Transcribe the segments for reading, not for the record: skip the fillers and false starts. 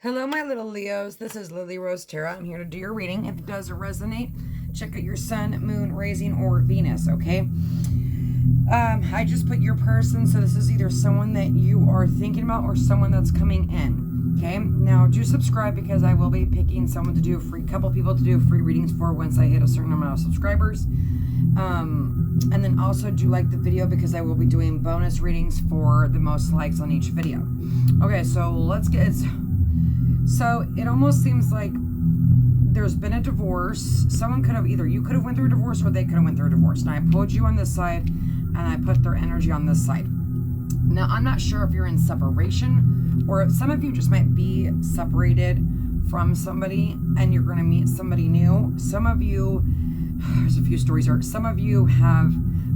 Hello, my little Leos. This is Lily Rose Tarot. I'm here to do your reading. If it does resonate, check out your sun, moon, rising, or Venus, okay? I just put your person, so this is either someone that you are thinking about or someone that's coming in, okay? Now, do subscribe because I will be picking someone to do a couple people to do free readings for once I hit a certain amount of subscribers. And then also do like the video because I will be doing bonus readings for the most likes on each video. Okay, so let's get... So it almost seems like there's been a divorce. Someone could have you could have went through a divorce or they could have went through a divorce. Now I pulled you on this side and I put their energy on this side. Now I'm not sure if you're in separation or if some of you just might be separated from somebody and you're going to meet somebody new. Some of you, there's a few stories here. Some of you have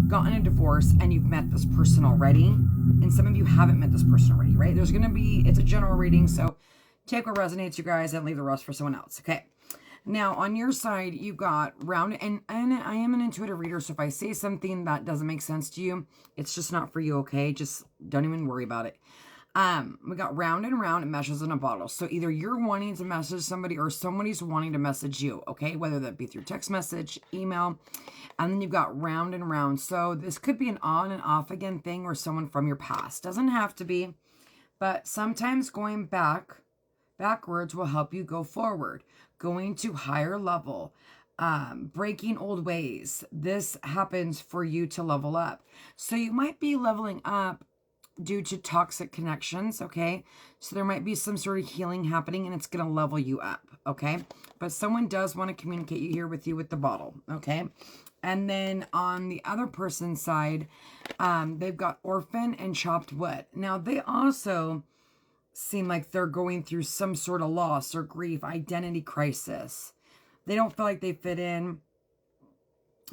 gotten a divorce and you've met this person already. And some of you haven't met this person already, right? There's going to be, it's a general reading, so take what resonates, you guys, and leave the rest for someone else. Okay. Now, on your side, you got round, and I am an intuitive reader, so if I say something that doesn't make sense to you, it's just not for you, okay? Just don't even worry about it. We got round and round, meshes in a bottle. So either you're wanting to message somebody or somebody's wanting to message you, okay? Whether that be through text message, email, and then you've got round and round. So this could be an on and off again thing or someone from your past. Doesn't have to be, but sometimes going backwards will help you go forward, going to higher level, breaking old ways. This happens for you to level up. So you might be leveling up due to toxic connections, okay? So there might be some sort of healing happening and it's going to level you up, okay? But someone does want to communicate here with you with the bottle, okay? And then on the other person's side, they've got orphan and chopped wood. Now they also seem like they're going through some sort of loss or grief, identity crisis. They don't feel like they fit in.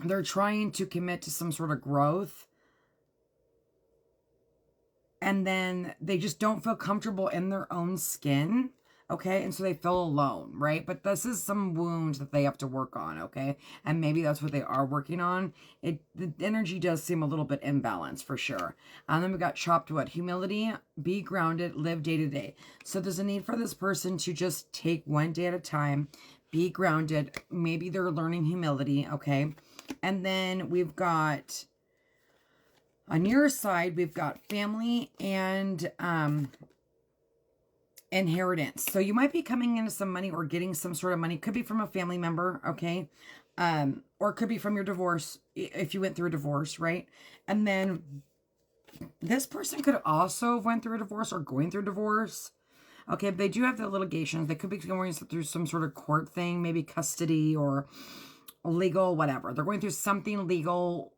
They're trying to commit to some sort of growth. And then they just don't feel comfortable in their own skin. Okay, and so they feel alone, right? But this is some wounds that they have to work on, okay? And maybe that's what they are working on. The energy does seem a little bit imbalanced for sure. And then we got chopped wood. Humility, be grounded, live day to day. So there's a need for this person to just take one day at a time, be grounded. Maybe they're learning humility, okay? And then we've got, on your side, we've got family and inheritance. So you might be coming into some money or getting some sort of money. Could be from a family member, okay? Or could be from your divorce, if you went through a divorce, right? And then this person could also have went through a divorce or going through a divorce. Okay, but they do have the litigations. They could be going through some sort of court thing, maybe custody or legal, whatever. They're going through something legal,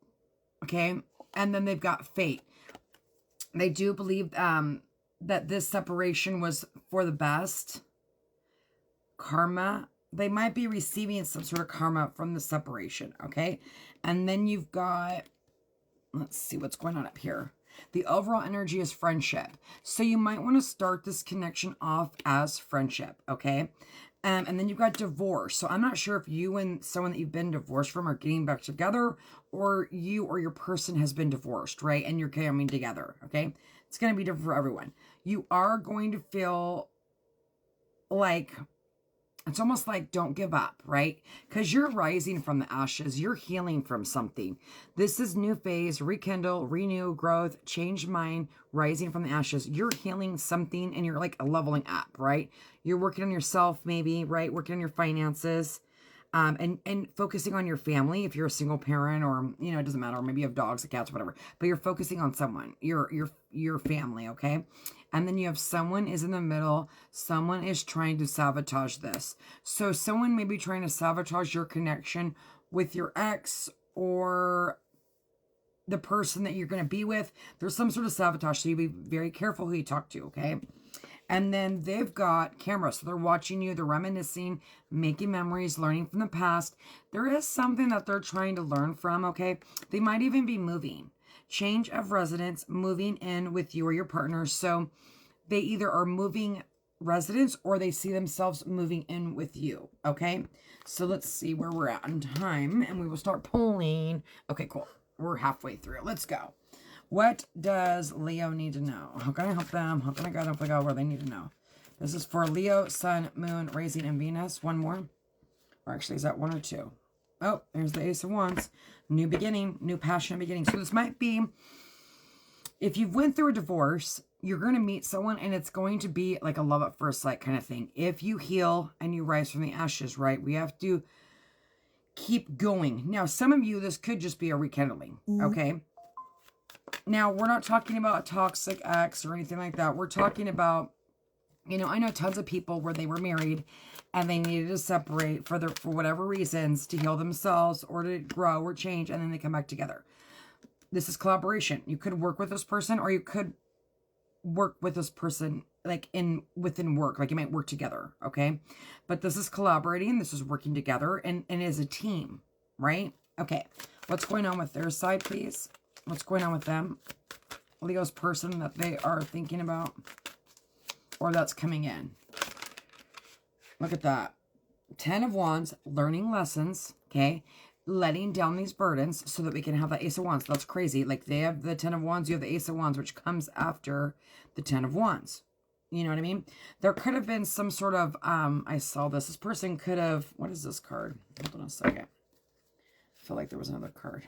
okay? And then they've got fate. They do believe that this separation was for the best. Karma. They might be receiving some sort of karma from the separation, okay? And then you've got, let's see what's going on up here. The overall energy is friendship. So you might want to start this connection off as friendship, okay? And then you've got divorce. So I'm not sure if you and someone that you've been divorced from are getting back together, or you or your person has been divorced, right? And you're coming together, okay? It's going to be different for everyone. You are going to feel like, it's almost like don't give up, right? Because you're rising from the ashes. You're healing from something. This is new phase, rekindle, renew, growth, change mind, rising from the ashes. You're healing something and you're like leveling up, right? You're working on yourself maybe, right? Working on your finances. And focusing on your family, if you're a single parent or, you know, it doesn't matter. Or maybe you have dogs, cats, whatever. But you're focusing on someone, your family, okay? And then you have someone is in the middle. Someone is trying to sabotage this. So someone may be trying to sabotage your connection with your ex or the person that you're going to be with. There's some sort of sabotage. So you be very careful who you talk to, okay? And then they've got cameras. So they're watching you. They're reminiscing, making memories, learning from the past. There is something that they're trying to learn from, okay? They might even be moving. Change of residence, moving in with you or your partner. So they either are moving residence or they see themselves moving in with you, okay? So let's see where we're at in time. And we will start pulling. Okay, cool. We're halfway through. Let's go. What does Leo need to know? How can I help them? How can I guide them? Where they need to know? This is for Leo, Sun, Moon, Rising, and Venus. One more. Or actually, is that one or two? Oh, there's the Ace of Wands. New beginning, new passionate beginning. So this might be, if you've went through a divorce, you're going to meet someone and it's going to be like a love at first sight kind of thing. If you heal and you rise from the ashes, right? We have to keep going. Now, some of you, this could just be a rekindling, okay? Now, we're not talking about a toxic ex or anything like that. We're talking about, you know, I know tons of people where they were married and they needed to separate for whatever reasons, to heal themselves or to grow or change, and then they come back together. This is collaboration. You could work with this person, or you could work with this person like within work, like you might work together, okay? But this is collaborating, this is working together, and as a team, right? Okay, what's going on with their side, please? What's going on with them? Leo's person that they are thinking about, or that's coming in. Look at that. 10 of Wands, learning lessons, okay? Letting down these burdens so that we can have that Ace of Wands. That's crazy. Like, they have the 10 of Wands, you have the Ace of Wands, which comes after the 10 of Wands. You know what I mean? There could have been some sort of, I saw this. This person could have, what is this card? Hold on a second. I feel like there was another card.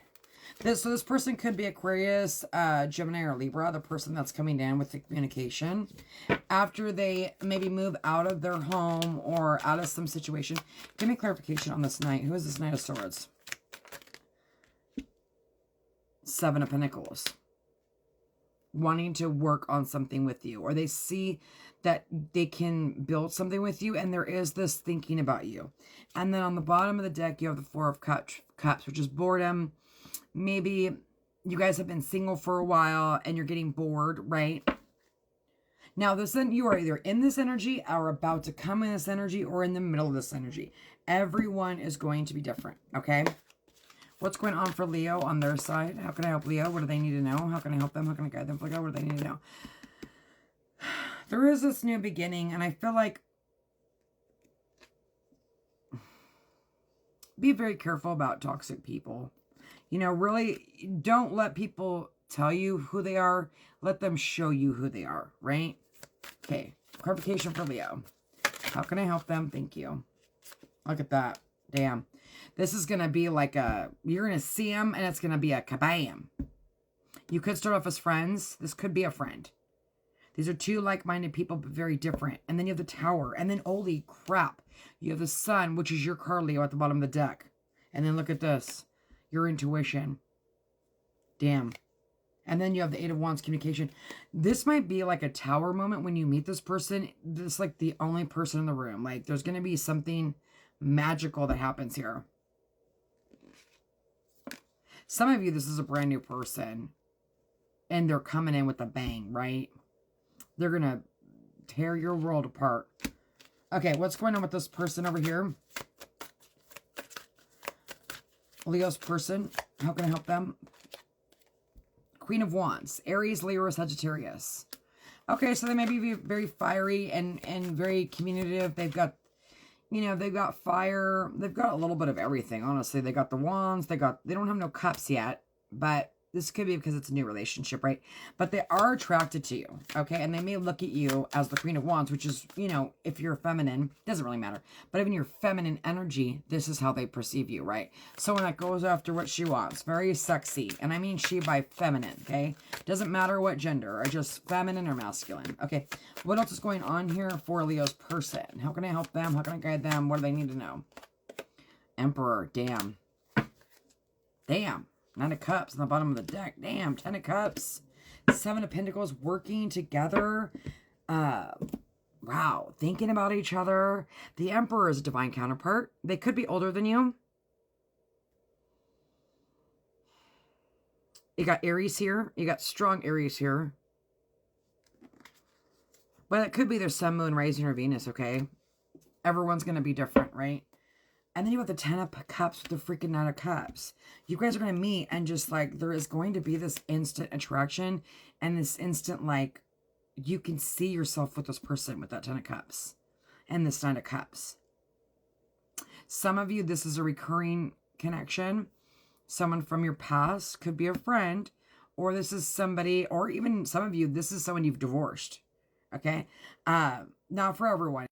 So this person could be Aquarius, Gemini, or Libra, the person that's coming down with the communication. After they maybe move out of their home or out of some situation. Give me clarification on this Knight. Who is this Knight of Swords? 7 of Pentacles. Wanting to work on something with you, or they see that they can build something with you, and there is this thinking about you. And then on the bottom of the deck, you have the 4 of Cups, which is boredom. Maybe you guys have been single for a while and you're getting bored, right? Now, you are either in this energy or about to come in this energy or in the middle of this energy. Everyone is going to be different, okay? What's going on for Leo on their side? How can I help Leo? What do they need to know? How can I help them? How can I guide them? What do they need to know? There is this new beginning, and I feel like be very careful about toxic people. You know, really don't let people tell you who they are. Let them show you who they are, right? Okay, clarification for Leo. How can I help them? Thank you. Look at that. Damn. This is going to be like you're going to see them and it's going to be a kabam. You could start off as friends. This could be a friend. These are two like-minded people, but very different. And then you have the Tower. And then, holy crap, you have the Sun, which is your card, Leo, at the bottom of the deck. And then look at this. Your intuition. Damn. And then you have the 8 of Wands, communication. This might be like a Tower moment when you meet this person. This is like the only person in the room. Like, there's going to be something magical that happens here. Some of you, this is a brand new person. And they're coming in with a bang, right? They're going to tear your world apart. Okay, what's going on with this person over here? Leo's person. How can I help them? Queen of Wands. Aries, Leo, Sagittarius. Okay, so they may be very fiery and very communicative. They've got, you know, they've got fire. They've got a little bit of everything, honestly. They got the wands. They don't have no cups yet, but this could be because it's a new relationship, right? But they are attracted to you, okay? And they may look at you as the Queen of Wands, which is, you know, if you're feminine, doesn't really matter. But even your feminine energy, this is how they perceive you, right? Someone that goes after what she wants, very sexy. And I mean she by feminine, okay? Doesn't matter what gender, or just feminine or masculine. Okay, what else is going on here for Leo's person? How can I help them? How can I guide them? What do they need to know? Emperor, damn. Damn. 9 of Cups on the bottom of the deck. Damn, 10 of Cups. 7 of Pentacles working together. Wow, thinking about each other. The Emperor is a divine counterpart. They could be older than you. You got Aries here. You got strong Aries here. But it could be their Sun, Moon, Rising, or Venus, okay? Everyone's going to be different, right? And then you have the 10 of Cups with the freaking 9 of Cups. You guys are going to meet and just like, there is going to be this instant attraction and this instant, like, you can see yourself with this person with that 10 of Cups and this 9 of Cups. Some of you, this is a recurring connection. Someone from your past could be a friend, or this is somebody, or even some of you, this is someone you've divorced. Okay. Not for everyone.